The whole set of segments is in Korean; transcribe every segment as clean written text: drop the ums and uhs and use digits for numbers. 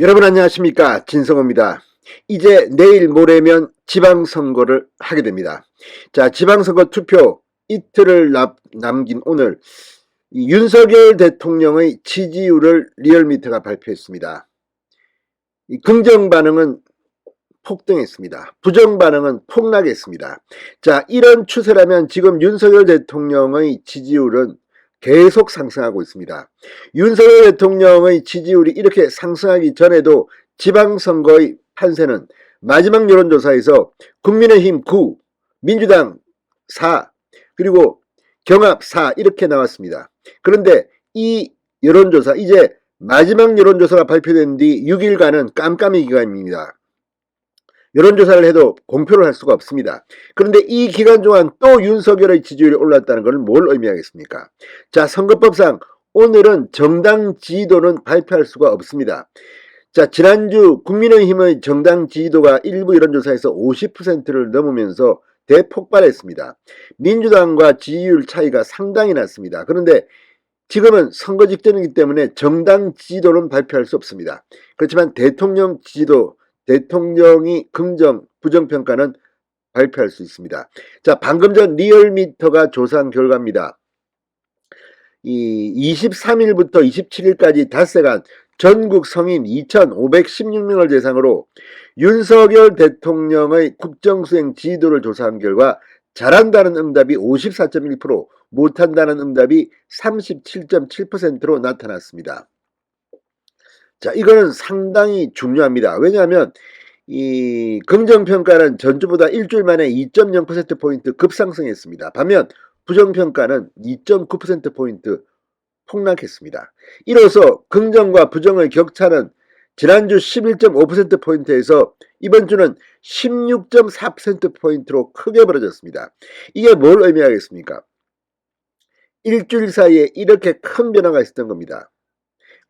여러분 안녕하십니까, 진성호입니다. 이제 내일 모레면 지방선거를 하게 됩니다. 자, 지방선거 투표 이틀을 남긴 오늘 윤석열 대통령의 지지율을 리얼미터가 발표했습니다. 긍정 반응은 폭등했습니다. 부정 반응은 폭락했습니다. 자, 이런 추세라면 지금 윤석열 대통령의 지지율은 계속 상승하고 있습니다. 윤석열 대통령의 지지율이 이렇게 상승하기 전에도 지방선거의 판세는 마지막 여론조사에서 국민의힘 9, 민주당 4, 그리고 경합 4 이렇게 나왔습니다. 그런데 이 여론조사, 이제 마지막 여론조사가 발표된 뒤 6일간은 깜깜이 기간입니다. 여론조사를 해도 공표를 할 수가 없습니다. 그런데 이 기간 동안 또 윤석열의 지지율이 올랐다는 것은 뭘 의미하겠습니까? 자, 선거법상 오늘은 정당 지지도는 발표할 수가 없습니다. 자, 지난주 국민의힘의 정당 지지도가 일부 여론조사에서 50%를 넘으면서 대폭발했습니다. 민주당과 지지율 차이가 상당히 났습니다. 그런데 지금은 선거 직전이기 때문에 정당 지지도는 발표할 수 없습니다. 그렇지만 대통령 지지도, 대통령이 긍정, 부정평가는 발표할 수 있습니다. 자, 방금 전 리얼미터가 조사한 결과입니다. 23일부터 27일까지 닷새간 전국 성인 2,516명을 대상으로 윤석열 대통령의 국정수행 지지도를 조사한 결과 잘한다는 응답이 54.1%, 못한다는 응답이 37.7%로 나타났습니다. 자, 이거는 상당히 중요합니다. 왜냐하면 이 긍정평가는 전주보다 일주일 만에 2.0%포인트 급상승했습니다. 반면 부정평가는 2.9%포인트 폭락했습니다. 이로써 긍정과 부정의 격차는 지난주 11.5%포인트에서 이번 주는 16.4%포인트로 크게 벌어졌습니다. 이게 뭘 의미하겠습니까? 일주일 사이에 이렇게 큰 변화가 있었던 겁니다.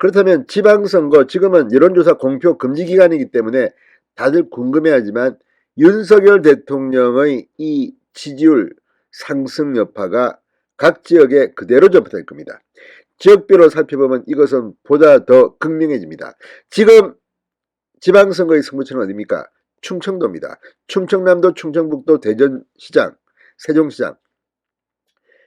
그렇다면 지방선거, 지금은 여론조사 공표 금지 기간이기 때문에 다들 궁금해하지만 윤석열 대통령의 이 지지율 상승 여파가 각 지역에 그대로 전파될 겁니다. 지역별로 살펴보면 이것은 보다 더 극명해집니다. 지금 지방선거의 승부처는 어디입니까? 충청도입니다. 충청남도, 충청북도, 대전시장, 세종시장,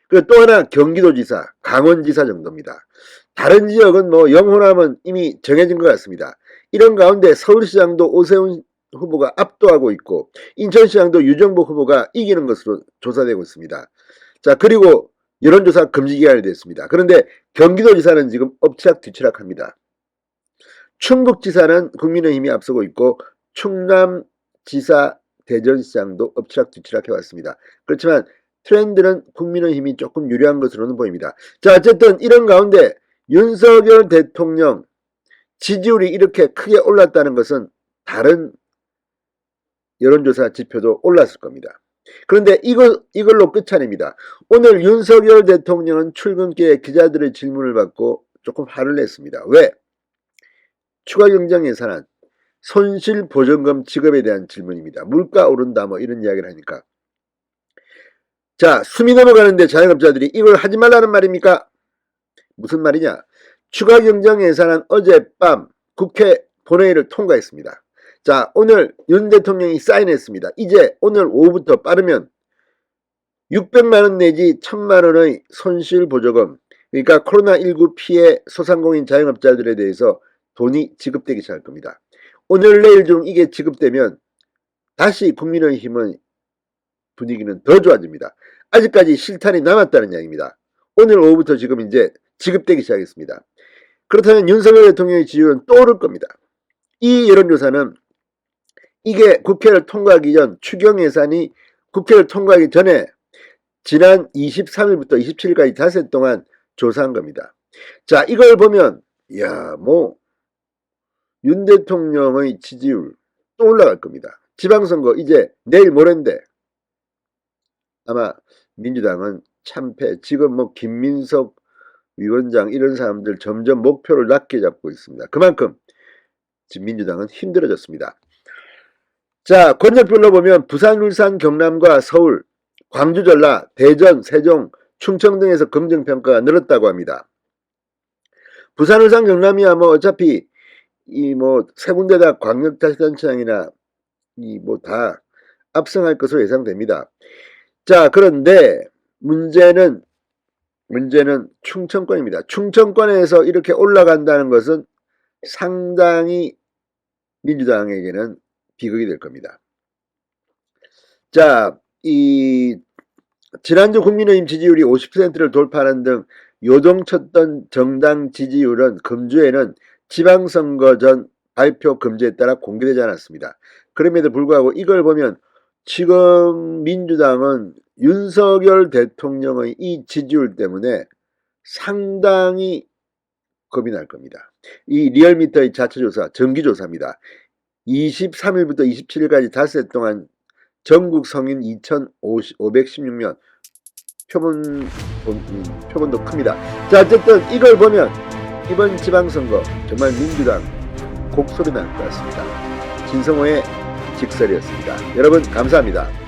그리고 또 하나 경기도지사, 강원지사 정도입니다. 다른 지역은 뭐 영호남은 이미 정해진 것 같습니다. 이런 가운데 서울시장도 오세훈 후보가 압도하고 있고 인천시장도 유정복 후보가 이기는 것으로 조사되고 있습니다. 자, 그리고 여론조사 금지 기간이 됐습니다. 그런데 경기도지사는 지금 엎치락뒤치락합니다. 충북지사는 국민의힘이 앞서고 있고 충남지사, 대전시장도 엎치락뒤치락 해왔습니다. 그렇지만 트렌드는 국민의힘이 조금 유리한 것으로는 보입니다. 자, 어쨌든 이런 가운데 윤석열 대통령 지지율이 이렇게 크게 올랐다는 것은 다른 여론조사 지표도 올랐을 겁니다. 그런데 이걸로 끝이 아닙니다. 오늘 윤석열 대통령은 출근길에 기자들의 질문을 받고 조금 화를 냈습니다. 왜? 추가 경정 예산안, 손실보전금 지급에 대한 질문입니다. 물가 오른다 뭐 이런 이야기를 하니까. 자, 숨이 넘어가는데 자영업자들이 이걸 하지 말라는 말입니까? 무슨 말이냐? 추가 경정 예산안 어젯밤 국회 본회의를 통과했습니다. 자, 오늘 윤 대통령이 사인했습니다. 이제 오늘 오후부터 빠르면 600만원 내지 1000만원의 손실보조금, 그러니까 코로나19 피해 소상공인 자영업자들에 대해서 돈이 지급되기 시작할 겁니다. 오늘 내일 중 이게 지급되면 다시 국민의힘의 분위기는 더 좋아집니다. 아직까지 실탄이 남았다는 이야기입니다. 오늘 오후부터 지금 이제 지급되기 시작했습니다. 그렇다면 윤석열 대통령의 지지율은 또 오를 겁니다. 이 여론조사는 이게 국회를 통과하기 전, 추경 예산이 국회를 통과하기 전에 지난 23일부터 27일까지 닷새 동안 조사한 겁니다. 자, 이걸 보면 이야, 뭐 윤 대통령의 지지율 또 올라갈 겁니다. 지방선거 이제 내일 모레인데 아마 민주당은 참패, 지금 뭐 김민석 위원장 이런 사람들 점점 목표를 낮게 잡고 있습니다. 그만큼 지금 민주당은 힘들어졌습니다. 자, 권역별로 보면 부산, 울산, 경남과 서울, 광주, 전라, 대전, 세종, 충청 등에서 긍정평가가 늘었다고 합니다. 부산, 울산, 경남이야 뭐 어차피 이 뭐 세 군데 다 광역자치단체장이나 이 뭐 다 압승할 것으로 예상됩니다. 자, 그런데 문제는 충청권입니다. 충청권에서 이렇게 올라간다는 것은 상당히 민주당에게는 비극이 될 겁니다. 자, 이 지난주 국민의힘 지지율이 50%를 돌파하는 등 요동쳤던 정당 지지율은 금주에는 지방선거 전 발표 금지에 따라 공개되지 않았습니다. 그럼에도 불구하고 이걸 보면 지금 민주당은 윤석열 대통령의 이 지지율 때문에 상당히 겁이 날 겁니다. 이 리얼미터의 자체조사, 정기조사입니다. 23일부터 27일까지 닷새 동안 전국 성인 2,516명, 표본도 큽니다. 자, 어쨌든 이걸 보면 이번 지방선거 정말 민주당 곡소리 날 것 같습니다. 진성호의 직설이었습니다. 여러분 감사합니다.